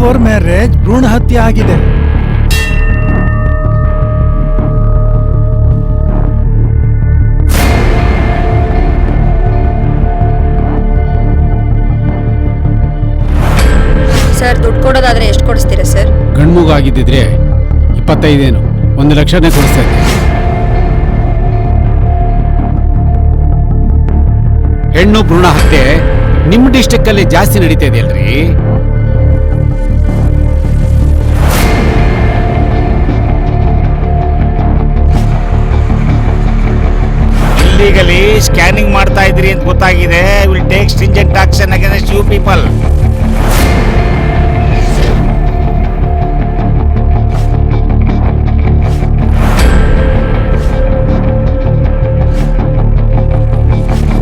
Before marriage ಭ್ರೂಣ ಹತ್ಯೆ ಆಗಿದೆ. ಸರ್ ದುಡ್ಡು ಕೊಡೋದಾದ್ರೆ ಎಷ್ಟು ಕೊಡಿಸ್ತೀರಾ ಸರ್? ಗಂಡ್ಮಗು ಆಗಿದ್ದಿದ್ರೆ 25 1 ಲಕ್ಷನೇ ಕೊಡಿಸ್ತಾ ಇದ್ದೆ. ಹೆಣ್ಣು ಭ್ರೂಣ ಹತ್ಯೆ ನಿಮ್ಮ ಡಿಸ್ಟ್ರಿಕ್ಟ್ ಅಲ್ಲಿ ಜಾಸ್ತಿ ನಡೀತಾ ಇದೆಯಲ್ರಿ? ಇಲ್ಲಿಗಲಿ ಸ್ಕ್ಯಾನಿಂಗ್ ಮಾಡ್ತಾ ಇದ್ರಿ ಅಂತ ಗೊತ್ತಾಗಿದೆ. Will take stringent action against you people.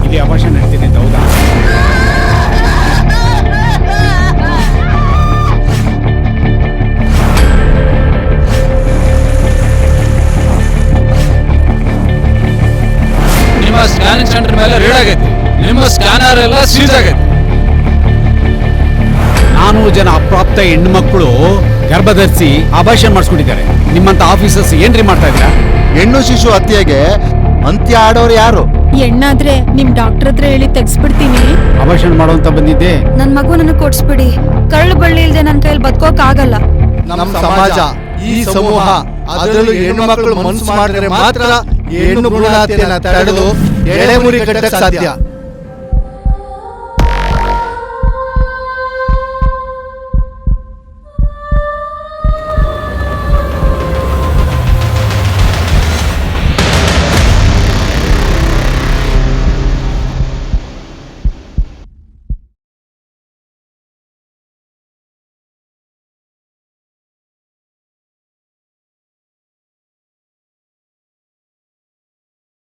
ಇಲ್ಲಿ ಅವಶ್ಯ ನಡೀತಿದೆ ಅಂತ ಹೌದಾ? ನಿಮ್ಮ ಸ್ಕ್ಯಾನಿಂಗ್ ಸೆಂಟರ್ ಮೇಲೆ ರೇಡ್ ಆಗೈತಿ. ನಿಮ್ಮ ಸ್ಕ್ಯಾನರ್ ಎಲ್ಲ ಸೀಸ್ ಆಗೈತಿ. 400 ಜನ ಅಪ್ರಾಪ್ತ ಹೆಣ್ಣು ಮಕ್ಕಳು ಗರ್ಭಧರಿಸಿ ಅಬಾರ್ಷನ್ ಮಾಡಿಸ್ಕೊಂಡಿದ್ದಾರೆ. ನಿಮ್ಮಂತ ಆಫೀಸರ್ಸ್ ಏನ್ರಿ ಮಾಡ್ತಾ ಇದ್ದೀರಾ? ಹೆಣ್ಣು ಶಿಶು ಹತ್ಯೆಗೆ ಅಂತ್ಯ ಆಡೋರು ಯಾರು? ಹೆಣ್ಣಾದ್ರೆ ನಿಮ್ ಡಾಕ್ಟರ್ ಹತ್ರ ಹೇಳಿ ತೆಗ್ಸ್ಬಿಡ್ತೀನಿ. ಅಬಾರ್ಷನ್ ಮಾಡುವಂತ ಬಂದಿದ್ದೆ. ನನ್ ಮಗು ನನಗೆ ಕೊಡ್ಸ್ಬಿಡಿ. ಕಳ್ಳು ಬಳ್ಳಿ ಇಲ್ದೆ ನನ್ನ ಕೈಯಲ್ಲಿ ಬದುಕೋಕ್ ಆಗಲ್ಲ. ನಮ್ಮ ಸಮಾಜ, ಈ ಸಮೂಹ, ಅದರಲ್ಲೂ ಹೆಣ್ಣು ಮಕ್ಕಳು ಮನಸ್ಸು ಮಾಡಿದ್ರೆ ಮಾತ್ರ ಹೆಣ್ಣು ಭ್ರೂಣ ಹತ್ಯೆನ ತಡೆದು ಎಡೆಮುರಿ ಕಟ್ಟಕ್ಕೆ ಸಾಧ್ಯ.